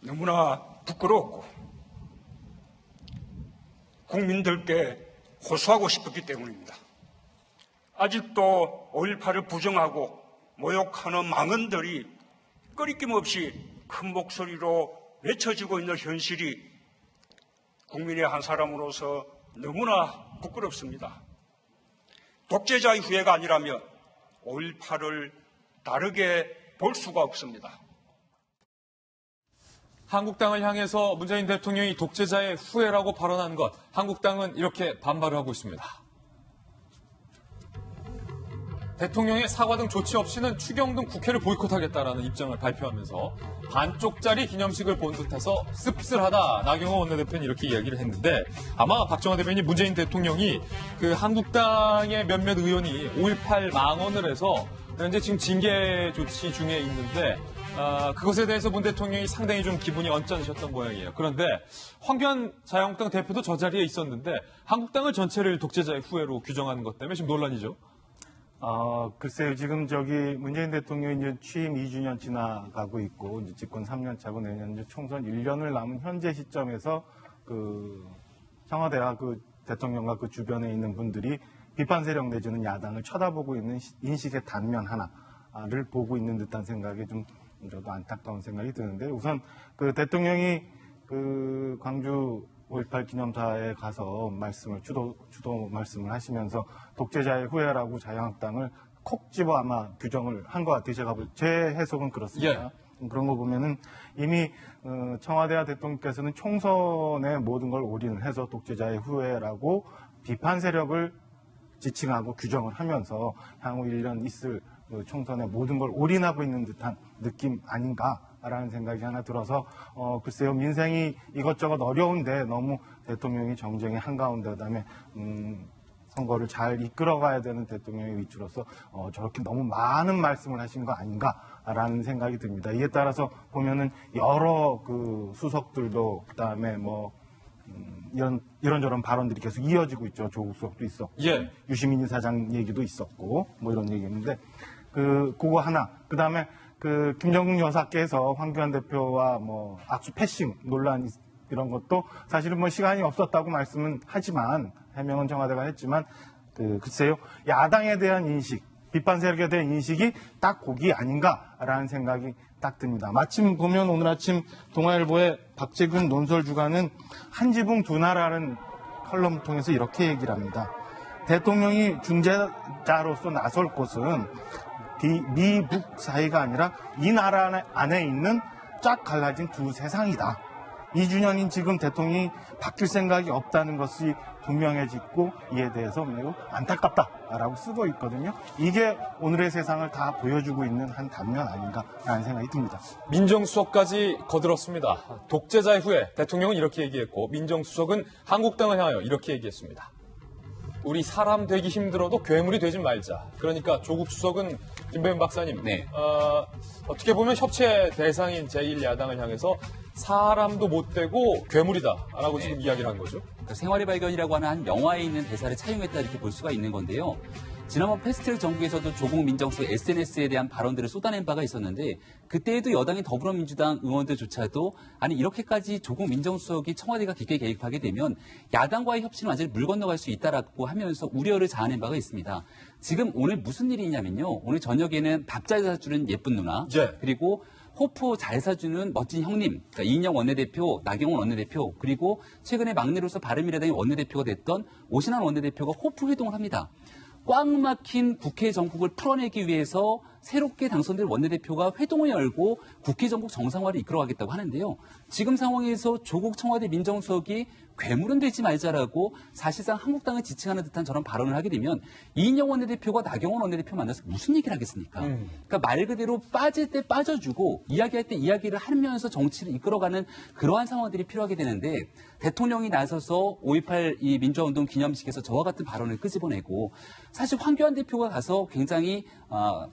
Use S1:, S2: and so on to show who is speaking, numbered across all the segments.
S1: 너무나 부끄럽고 국민들께 호소하고 싶었기 때문입니다. 아직도 5.18을 부정하고 모욕하는 망언들이 꺼리낌 없이 큰 목소리로 외쳐지고 있는 현실이 국민의 한 사람으로서 너무나 부끄럽습니다. 독재자의 후회가 아니라면 5.18을 다르게 볼 수가 없습니다.
S2: 한국당을 향해서 문재인 대통령이 독재자의 후예라고 발언한 것, 한국당은 이렇게 반발을 하고 있습니다. 대통령의 사과 등 조치 없이는 추경 등 국회를 보이콧하겠다라는 입장을 발표하면서 반쪽짜리 기념식을 본 듯해서 씁쓸하다. 나경원 원내대표는 이렇게 이야기를 했는데 아마 박정화 대변인 문재인 대통령이 그 한국당의 몇몇 의원이 5.18 망언을 해서 현재 지금 징계 조치 중에 있는데 그것에 대해서 문 대통령이 상당히 좀 기분이 언짢으셨던 모양이에요. 그런데 황교안 자유한국당 대표도 저 자리에 있었는데 한국당을 전체를 독재자의 후예로 규정하는 것 때문에 지금 논란이죠.
S3: 글쎄요. 지금 문재인 대통령이 이제 취임 2주년 지나가고 있고, 이제 집권 3년 차고 내년 이제 총선 1년을 남은 현재 시점에서 청와대와 대통령과 그 주변에 있는 분들이 비판 세력 내지는 야당을 쳐다보고 있는 인식의 단면 하나를 보고 있는 듯한 생각에 저도 안타까운 생각이 드는데, 우선 대통령이 광주 5.18 기념사에 가서 주도 말씀을 하시면서 독재자의 후예라고 자유한국당을 콕 집어 아마 규정을 한 것 같아요. 제 해석은 그렇습니다. 예. 그런 거 보면은 이미 청와대와 대통령께서는 총선에 모든 걸 올인을 해서 독재자의 후예라고 비판 세력을 지칭하고 규정을 하면서 향후 1년 있을 총선에 모든 걸 올인하고 있는 듯한 느낌 아닌가라는 생각이 하나 들어서 글쎄요, 민생이 이것저것 어려운데 너무 대통령이 정쟁의 한가운데, 그다음에 선거를 잘 이끌어가야 되는 대통령의 위치로서 저렇게 너무 많은 말씀을 하신 거 아닌가라는 생각이 듭니다. 이에 따라서 보면은 여러 수석들도 그다음에 이런저런 발언들이 계속 이어지고 있죠. 조국 수석도 있었고,
S2: 예.
S3: 유시민 이사장 얘기도 있었고, 이런 얘기였는데, 그거 하나. 그 다음에 김정국 여사께서 황교안 대표와 악수 패싱 논란 이런 것도 사실은 시간이 없었다고 말씀은 하지만, 해명은 청와대가 했지만, 글쎄요, 야당에 대한 인식, 비판 세력에 대한 인식이 딱 거기 아닌가라는 생각이 딱 듭니다. 마침 보면 오늘 아침 동아일보의 박재균 논설 주간은 한 지붕 두 나라라는 컬럼을 통해서 이렇게 얘기를 합니다. 대통령이 중재자로서 나설 곳은 미북 사이가 아니라 이 나라 안에 있는 쫙 갈라진 두 세상이다. 2주년인 지금 대통령이 바뀔 생각이 없다는 것이 분명해지고 이에 대해서 매우 안타깝다라고 쓰고 있거든요. 이게 오늘의 세상을 다 보여주고 있는 한 단면 아닌가라는 생각이 듭니다.
S2: 민정수석까지 거들었습니다. 독재자의 후예, 대통령은 이렇게 얘기했고 민정수석은 한국당을 향하여 이렇게 얘기했습니다. 우리 사람 되기 힘들어도 괴물이 되지 말자. 그러니까 조국 수석은 김배은 박사님,
S4: 네.
S2: 어떻게 보면 협치의 대상인 제1야당을 향해서 사람도 못 되고 괴물이다라고
S4: 네.
S2: 지금 이야기를 한 거죠.
S4: 그러니까 생활의 발견이라고 하는 한 영화에 있는 대사를 차용했다 이렇게 볼 수가 있는 건데요. 지난번 패스트트랙 정부에서도 조국 민정수석 SNS에 대한 발언들을 쏟아낸 바가 있었는데 그때에도 여당인 더불어민주당 의원들조차도 아니 이렇게까지 조국 민정수석이 청와대가 깊게 개입하게 되면 야당과의 협치는 완전히 물 건너갈 수 있다라고 하면서 우려를 자아낸 바가 있습니다. 지금 오늘 무슨 일이 있냐면요. 오늘 저녁에는 밥 잘 사주는 예쁜 누나
S2: 예.
S4: 그리고 호프 잘 사주는 멋진 형님, 그러니까 이인영 원내대표, 나경원 원내대표, 그리고 최근에 막내로서 바른미래당의 원내대표가 됐던 오신환 원내대표가 호프 회동을 합니다. 꽉 막힌 국회 정국을 풀어내기 위해서 새롭게 당선될 원내대표가 회동을 열고 국회 정국 정상화를 이끌어가겠다고 하는데요. 지금 상황에서 조국 청와대 민정수석이 괴물은 되지 말자라고 사실상 한국당을 지칭하는 듯한 저런 발언을 하게 되면 이인영 원내대표가 나경원 원내대표 만나서 무슨 얘기를 하겠습니까? 그러니까 말 그대로 빠질 때 빠져주고 이야기할 때 이야기를 하면서 정치를 이끌어가는 그러한 상황들이 필요하게 되는데 대통령이 나서서 5.18 이 민주화운동 기념식에서 저와 같은 발언을 끄집어내고 사실 황교안 대표가 가서 굉장히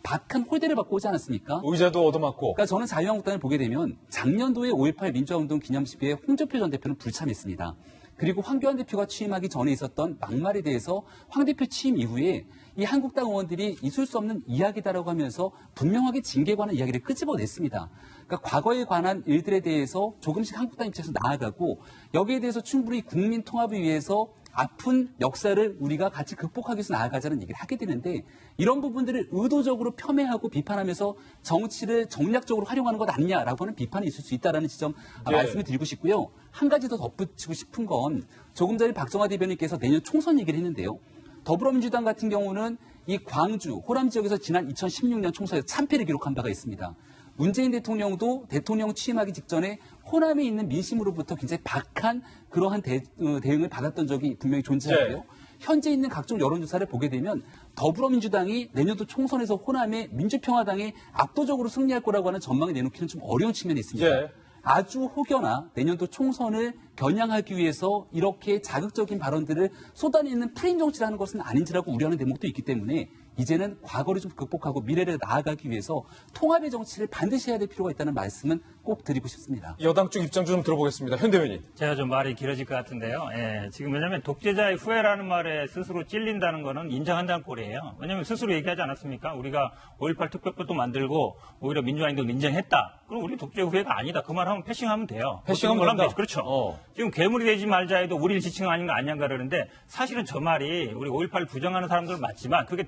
S4: 박한 홀대를 받고 오지 않았습니까?
S2: 의자도 얻어맞고.
S4: 그러니까 저는 자유한국당을 보게 되면 작년도에 5.18 민주화운동 기념식에 홍준표 전 대표는 불참했습니다. 그리고 황교안 대표가 취임하기 전에 있었던 막말에 대해서 황 대표 취임 이후에 이 한국당 의원들이 있을 수 없는 이야기다라고 하면서 분명하게 징계에 관한 이야기를 끄집어냈습니다. 그러니까 과거에 관한 일들에 대해서 조금씩 한국당 입장에서 나아가고 여기에 대해서 충분히 국민 통합을 위해서 아픈 역사를 우리가 같이 극복하기 위해서 나아가자는 얘기를 하게 되는데 이런 부분들을 의도적으로 폄훼하고 비판하면서 정치를 정략적으로 활용하는 것 아니냐라고 하는 비판이 있을 수 있다는 지점 말씀을 드리고 싶고요. 한 가지 더 덧붙이고 싶은 건 조금 전에 박정화 대변인께서 내년 총선 얘기를 했는데요. 더불어민주당 같은 경우는 이 광주, 호남 지역에서 지난 2016년 총선에서 참패를 기록한 바가 있습니다. 문재인 대통령도 대통령 취임하기 직전에 호남에 있는 민심으로부터 굉장히 박한 그러한 대응을 받았던 적이 분명히 존재하고요. 현재 있는 각종 여론조사를 보게 되면 더불어민주당이 내년도 총선에서 호남의 민주평화당이 압도적으로 승리할 거라고 하는 전망을 내놓기는 좀 어려운 측면이 있습니다. 아주 혹여나 내년도 총선을 겨냥하기 위해서 이렇게 자극적인 발언들을 쏟아내는 프레임 정치를 하는 것은 아닌지라고 우려하는 대목도 있기 때문에 이제는 과거를 좀 극복하고 미래를 나아가기 위해서 통합의 정치를 반드시 해야 될 필요가 있다는 말씀은 꼭 드리고 싶습니다.
S2: 여당 쪽 입장 좀 들어보겠습니다. 현 대변인.
S5: 제가 좀 말이 길어질 것 같은데요. 지금 왜냐하면 독재자의 후회라는 말에 스스로 찔린다는 거는 인정한다는 꼴이에요. 왜냐하면 스스로 얘기하지 않았습니까? 우리가 5.18 특별법도 만들고 오히려 민주화행동도 인정했다. 그럼 우리 독재 후회가 아니다. 그 말하면 패싱하면 돼요.
S2: 패싱하면 된다.
S5: 되죠. 그렇죠. 지금 괴물이 되지 말자 해도 우리를 지칭 아닌가 아닌가 그러는데 사실은 저 말이 우리 5.18 부정하는 사람들은 맞지만 그게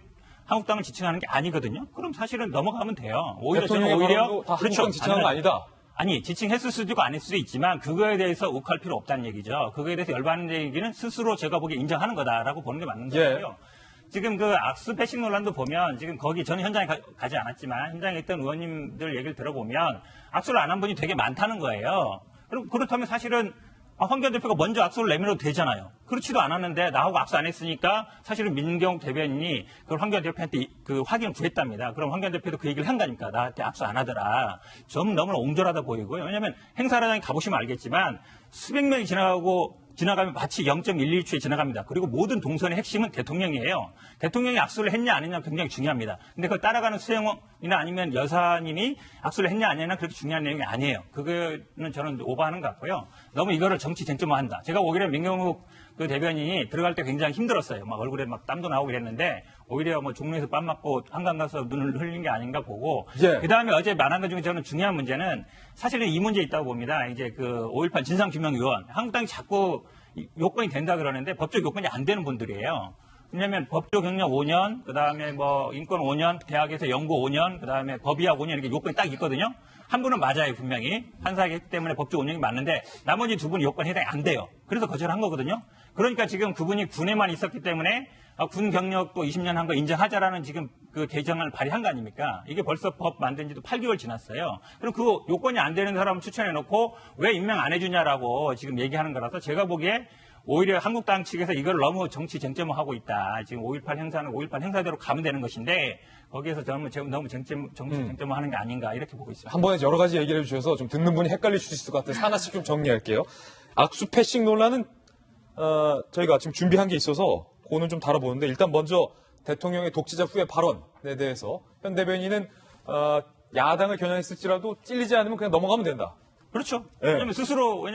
S5: 한국당을 지칭하는 게 아니거든요. 그럼 사실은 넘어가면 돼요. 오히려 저는 오히려
S2: 다 한국당 지칭하는 거 아니다.
S5: 아니, 지칭했을 수도 있고 안 했을 수도 있지만 그거에 대해서 욱할 필요 없다는 얘기죠. 그거에 대해서 열받는 얘기는 스스로 제가 보기에 인정하는 거다라고 보는 게 맞는 거고요. 지금 그 악수 패싱 논란도 보면 지금 거기 저는 현장에 가지 않았지만 현장에 있던 의원님들 얘기를 들어보면 악수를 안 한 분이 되게 많다는 거예요. 그럼 그렇다면 사실은 황교안 대표가 먼저 악수를 내밀어도 되잖아요. 그렇지도 않았는데 나하고 악수 안 했으니까 사실은 민경 대변인이 그걸 황교안 대표한테 그 확인을 구했답니다. 그럼 황교안 대표도 그 얘기를 한 거니까 나한테 악수 안 하더라. 좀 너무 옹졸하다 보이고요. 왜냐하면 행사장에 가보시면 알겠지만 수백 명이 지나가면 마치 0.11초에 지나갑니다. 그리고 모든 동선의 핵심은 대통령이에요. 대통령이 악수를 했냐 안 했냐 굉장히 중요합니다. 근데 그걸 따라가는 수행원이나 아니면 여사님이 악수를 했냐 안 했냐 그렇게 중요한 내용이 아니에요. 그거는 저는 오버하는 것 같고요. 너무 이거를 정치 쟁점화한다. 제가 오히려 민경욱 그 대변인이 들어갈 때 굉장히 힘들었어요. 막 얼굴에 막 땀도 나오고 그랬는데 오히려 뭐 종로에서 뺨 맞고 한강 가서 눈을 흘린 게 아닌가 보고 그다음에 어제 말한 것 중에 저는 중요한 문제는 사실은 이 문제 있다고 봅니다. 이제 그 5.18 진상규명위원 한국당이 자꾸 요건이 된다 그러는데 법적 요건이 안 되는 분들이에요. 왜냐하면 법조 경력 5년, 그다음에 뭐 인권 5년, 대학에서 연구 5년, 그다음에 법의학 5년 이렇게 요건이 딱 있거든요. 한 분은 맞아요, 분명히. 판사이기 때문에 법조 5년이 맞는데 나머지 두 분은 요건이 해당이 안 돼요. 그래서 거절한 거거든요. 그러니까 지금 그분이 군에만 있었기 때문에 군 경력도 20년 한 거 인정하자라는 지금 그 개정을 발의한 거 아닙니까? 이게 벌써 법 만든 지도 8개월 지났어요. 그럼 그 요건이 안 되는 사람을 추천해 놓고 왜 임명 안 해주냐라고 지금 얘기하는 거라서 제가 보기에 오히려 한국당 측에서 이걸 너무 정치 쟁점화하고 있다. 지금 5.18 행사는 5.18 행사대로 가면 되는 것인데 거기에서 저는 너무 정치 쟁점화하는 게 아닌가 이렇게 보고 있습니다.
S2: 한 번에 여러 가지 얘기를 해주셔서 좀 듣는 분이 헷갈릴 수 있을 것 같아서 하나씩 좀 정리할게요. 악수 패싱 논란은 저희가 지금 준비한 게 있어서 그거는 좀 다뤄보는데 일단 먼저 대통령의 독재자 후의 발언에 대해서 현 대변인은 야당을 겨냥했을지라도 찔리지 않으면 그냥 넘어가면 된다.
S5: 그렇죠.
S2: 네.
S5: 왜냐면 스스로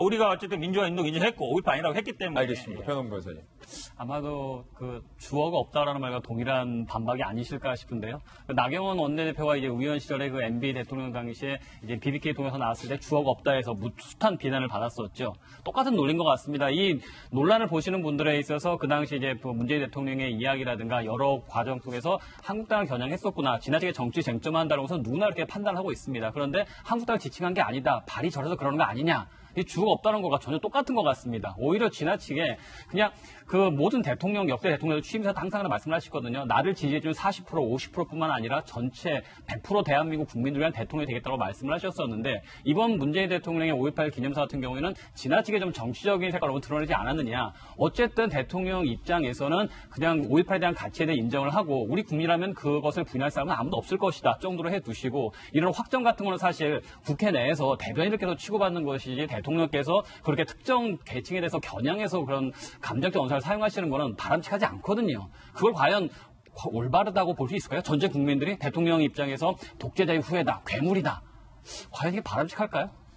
S5: 우리가 어쨌든 민주화 운동 인정했고 5.18 아니라고 했기 때문에.
S2: 알겠습니다. 변호인 변호사님.
S6: 아마도 그 주어가 없다라는 말과 동일한 반박이 아니실까 싶은데요. 나경원 원내대표가 이제 의원 시절에 그 MB 대통령 당시에 이제 BBK 통해서 나왔을 때 주어가 없다 해서 숱한 비난을 받았었죠. 똑같은 논리인 것 같습니다. 이 논란을 보시는 분들에 있어서 그 당시 이제 문재인 대통령의 이야기라든가 여러 과정 속에서 한국당을 겨냥했었구나. 지나치게 정치 쟁점화한다고 해서 누구나 이렇게 판단하고 있습니다. 그런데 한국당을 지칭한 게 아니다. 발이 저래서 그러는 거 아니냐. 이 주어가 없다는 거가 전혀 똑같은 것 같습니다. 오히려 지나치게 그냥 그 모든 대통령, 역대 대통령 취임사도 항상 말씀을 하시거든요. 나를 지지해주는 40%, 50%뿐만 아니라 전체 100% 대한민국 국민을 위한 대통령이 되겠다고 말씀을 하셨었는데 이번 문재인 대통령의 5.18 기념사 같은 경우에는 지나치게 좀 정치적인 색깔로 드러내지 않았느냐. 어쨌든 대통령 입장에서는 그냥 5.18에 대한 가치에 대해 인정을 하고 우리 국민이라면 그것을 부인할 사람은 아무도 없을 것이다 정도로 해두시고 이런 확정 같은 거는 사실 국회 내에서 대변인들께서 치고받는 것이지 대통령께서 그렇게 특정 계층에 대해서 겨냥해서 그런 감정적 언사를 사용하시는 거는 바람직하지 않거든요. 그걸 과연 올바르다고 볼 수 있을까요? 전체 국민들이 대통령 입장에서 독재자의 후예다, 괴물이다. 과연 이게 바람직할까요?